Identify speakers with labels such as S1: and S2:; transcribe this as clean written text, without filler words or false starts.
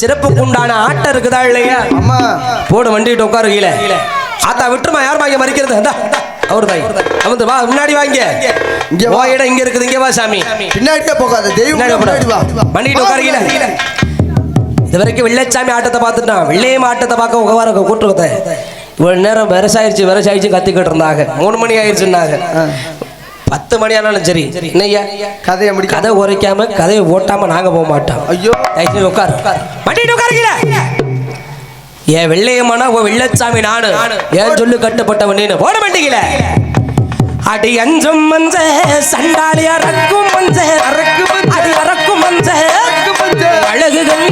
S1: சிறப்புக்கு உண்டான ஆட்டம் இருக்குதா இல்லையா?
S2: அம்மா
S1: போடு வண்டிட்டு உட்காரு கீழே. ஆத்தா விட்டுருமா, யார் வாங்க மறிக்கிறது? அவரு தாய் வந்து வா, முன்னாடி வாங்க. இங்க வா, இடம் இங்க இருக்குது, இங்க வா சாமி.
S2: பின்னாடியே போகாத, தெய்வம் முன்னாடி வா.
S1: வண்டிட்டு உட்காரு கீழே. இது வரைக்கும் வெள்ளைச்சாமி ஆட்டத்தை பார்த்துட்டான். வெள்ளையம்மா ஆட்டத்தை பார்க்க உட்கார கூட்டுருக்கத இவ்வளவு நேரம் விவசாயிச்சு கத்திக்கிட்டு இருந்தாங்க. 3 மணி ஆயிடுச்சுன்னாங்க. 10 மணி ஆனாலும் சரி என்னய்யா
S2: கதையை முடி,
S1: கதை உரைக்காம கதையை ஓட்டாம நாங்க போக மாட்டோம்.
S2: ஐயோ
S1: உட்காரு, வண்டிட்டு உட்காருக்கீல. ஏன் வெள்ளையம்மானா ஓ வெள்ளச்சாமி நானு, ஏன் சொல்லு கட்டுப்பட்டவன் நீனு. போட மாட்டீங்கள அடி அஞ்சும் மஞ்ச சண்டாளி அரக்கும் மஞ்ச அடி அரக்கும் மஞ்ச அழகுகள்